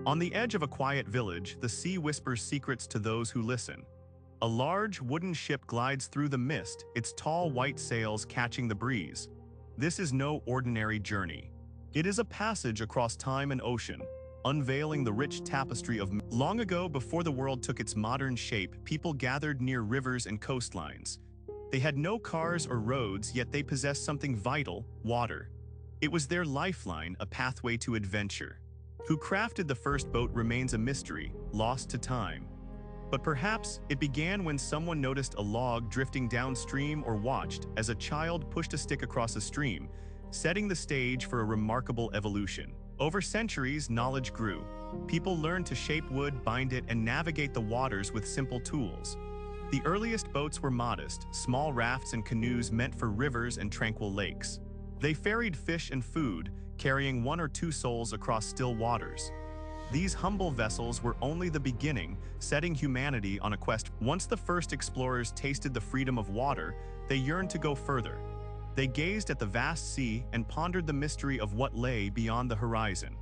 On the edge of a quiet village, the sea whispers secrets to those who listen. A large wooden ship glides through the mist, its tall white sails catching the breeze. This is no ordinary journey. It is a passage across time and ocean, unveiling the rich tapestry of long ago. Before the world took its modern shape, people gathered near rivers and coastlines. They had no cars or roads, yet they possessed something vital: water. It was their lifeline, a pathway to adventure. Who crafted the first boat remains a mystery, lost to time. But perhaps it began when someone noticed a log drifting downstream or watched as a child pushed a stick across a stream, setting the stage for a remarkable evolution. Over centuries, knowledge grew. People learned to shape wood, bind it, and navigate the waters with simple tools. The earliest boats were modest, small rafts and canoes meant for rivers and tranquil lakes. They ferried fish and food, carrying 1 or 2 souls across still waters. These humble vessels were only the beginning, setting humanity on a quest. Once the first explorers tasted the freedom of water, they yearned to go further. They gazed at the vast sea and pondered the mystery of what lay beyond the horizon.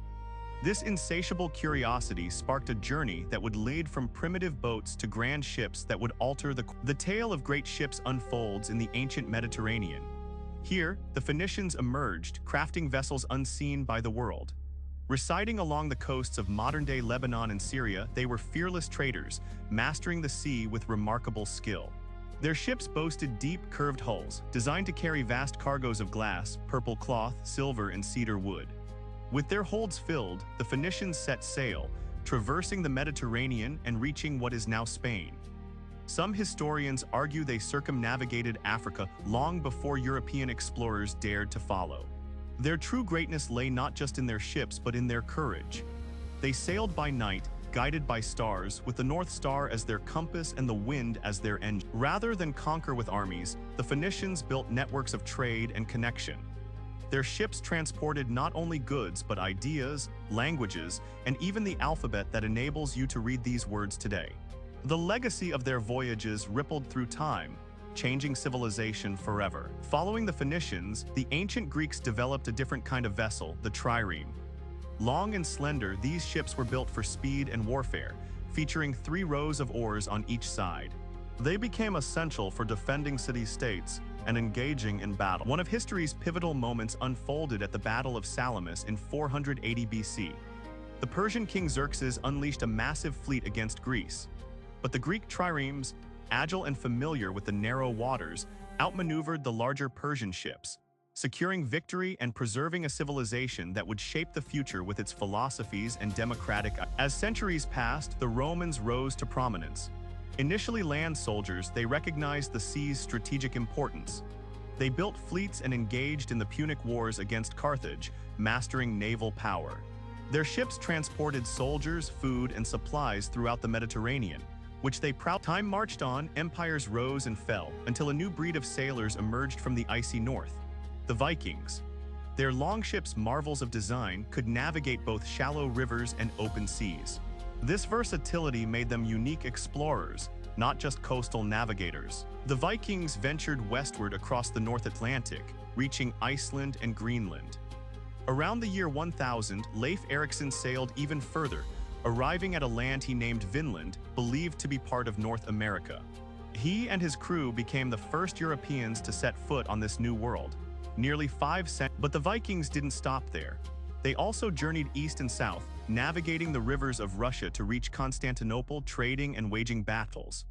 This insatiable curiosity sparked a journey that would lead from primitive boats to grand ships that would alter the tale of great ships unfolds in the ancient Mediterranean. Here, the Phoenicians emerged, crafting vessels unseen by the world. Residing along the coasts of modern-day Lebanon and Syria, they were fearless traders, mastering the sea with remarkable skill. Their ships boasted deep, curved hulls, designed to carry vast cargoes of glass, purple cloth, silver, and cedar wood. With their holds filled, the Phoenicians set sail, traversing the Mediterranean and reaching what is now Spain. Some historians argue they circumnavigated Africa long before European explorers dared to follow. Their true greatness lay not just in their ships but in their courage. They sailed by night, guided by stars, with the North Star as their compass and the wind as their engine. Rather than conquer with armies, the Phoenicians built networks of trade and connection. Their ships transported not only goods but ideas, languages, and even the alphabet that enables you to read these words today. The legacy of their voyages rippled through time, changing civilization forever. Following the Phoenicians, the ancient Greeks developed a different kind of vessel, the trireme. Long and slender, these ships were built for speed and warfare, featuring 3 rows of oars on each side. They became essential for defending city-states and engaging in battle. One of history's pivotal moments unfolded at the Battle of Salamis in 480 BC. The Persian king Xerxes unleashed a massive fleet against Greece. But the Greek triremes, agile and familiar with the narrow waters, outmaneuvered the larger Persian ships, securing victory and preserving a civilization that would shape the future with its philosophies and democratic. As centuries passed, the Romans rose to prominence. Initially land soldiers, they recognized the sea's strategic importance. They built fleets and engaged in the Punic Wars against Carthage, mastering naval power. Their ships transported soldiers, food, and supplies throughout the Mediterranean, which they proudly. Time marched on, empires rose and fell, until a new breed of sailors emerged from the icy north, the Vikings. Their longships, marvels of design, could navigate both shallow rivers and open seas. This versatility made them unique explorers, not just coastal navigators. The Vikings ventured westward across the North Atlantic, reaching Iceland and Greenland. Around the year 1000, Leif Erikson sailed even further, arriving at a land he named Vinland, believed to be part of North America. He and his crew became the first Europeans to set foot on this new world. Nearly 5 centuries. But the Vikings didn't stop there. They also journeyed east and south, navigating the rivers of Russia to reach Constantinople, trading and waging battles.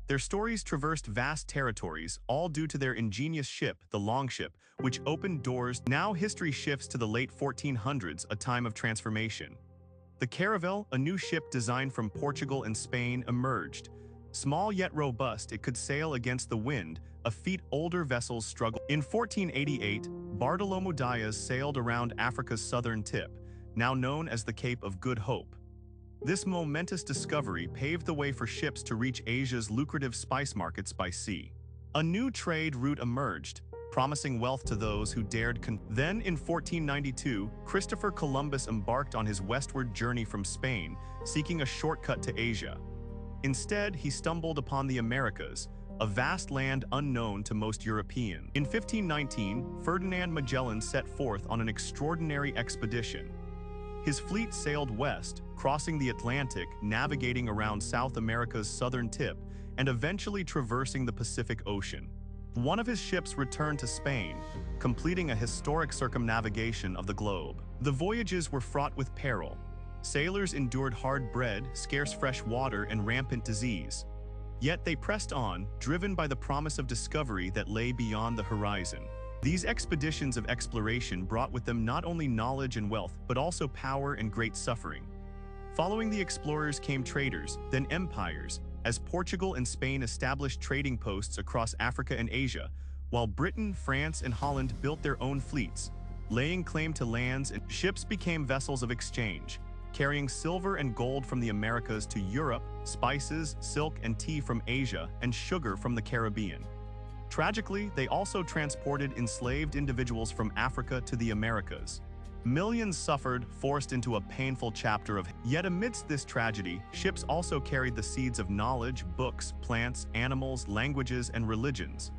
Their stories traversed vast territories, all due to their ingenious ship, the Longship, which opened doors. Now history shifts to the late 1400s, a time of transformation. The Caravel, a new ship designed from Portugal and Spain, emerged. Small yet robust, it could sail against the wind, a feat older vessels struggled. In 1488, Bartolomeu Dias sailed around Africa's southern tip, now known as the Cape of Good Hope. This momentous discovery paved the way for ships to reach Asia's lucrative spice markets by sea. A new trade route emerged, promising wealth to those who dared. Then, in 1492, Christopher Columbus embarked on his westward journey from Spain, seeking a shortcut to Asia. Instead, he stumbled upon the Americas, a vast land unknown to most Europeans. In 1519, Ferdinand Magellan set forth on an extraordinary expedition. His fleet sailed west, crossing the Atlantic, navigating around South America's southern tip, and eventually traversing the Pacific Ocean. One of his ships returned to Spain, completing a historic circumnavigation of the globe. The voyages were fraught with peril. Sailors endured hard bread, scarce fresh water, and rampant disease. Yet they pressed on, driven by the promise of discovery that lay beyond the horizon. These expeditions of exploration brought with them not only knowledge and wealth, but also power and great suffering. Following the explorers came traders, then empires, as Portugal and Spain established trading posts across Africa and Asia, while Britain, France, and Holland built their own fleets, laying claim to lands, and ships became vessels of exchange, carrying silver and gold from the Americas to Europe, spices, silk and tea from Asia, and sugar from the Caribbean. Tragically, they also transported enslaved individuals from Africa to the Americas. Millions suffered, forced into a painful chapter of. Yet amidst this tragedy, ships also carried the seeds of knowledge, books, plants, animals, languages, and religions.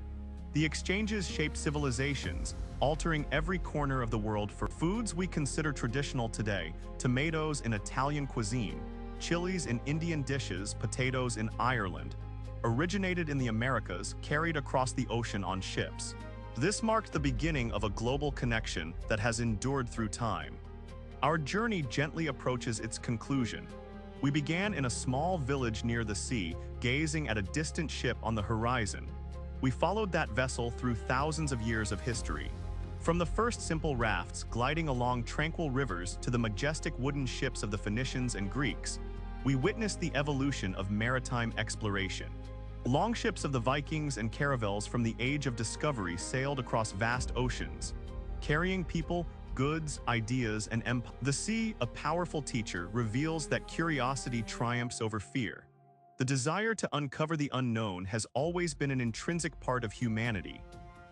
The exchanges shaped civilizations, altering every corner of the world for foods we consider traditional today: tomatoes in Italian cuisine, chilies in Indian dishes, potatoes in Ireland, originated in the Americas, carried across the ocean on ships. This marked the beginning of a global connection that has endured through time. Our journey gently approaches its conclusion. We began in a small village near the sea, gazing at a distant ship on the horizon. We followed that vessel through thousands of years of history. From the first simple rafts gliding along tranquil rivers to the majestic wooden ships of the Phoenicians and Greeks, we witnessed the evolution of maritime exploration. Longships of the Vikings and caravels from the Age of Discovery sailed across vast oceans, carrying people, goods, ideas, and empire. The sea, a powerful teacher, reveals that curiosity triumphs over fear. The desire to uncover the unknown has always been an intrinsic part of humanity.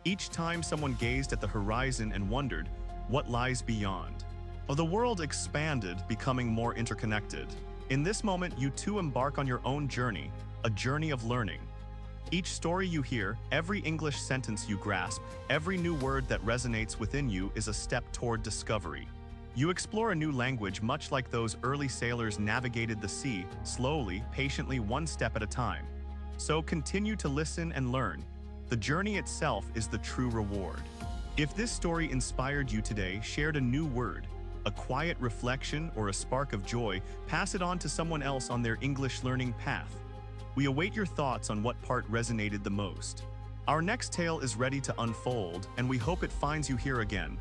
Each time someone gazed at the horizon and wondered, what lies beyond? The world expanded, becoming more interconnected. In this moment, you too embark on your own journey, a journey of learning. Each story you hear, every English sentence you grasp, every new word that resonates within you is a step toward discovery. You explore a new language much like those early sailors navigated the sea, slowly, patiently, one step at a time. So continue to listen and learn. The journey itself is the true reward. If this story inspired you today, shared a new word, a quiet reflection, or a spark of joy, pass it on to someone else on their English learning path. We await your thoughts on what part resonated the most. Our next tale is ready to unfold, and we hope it finds you here again.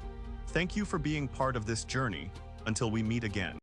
Thank you for being part of this journey. Until we meet again.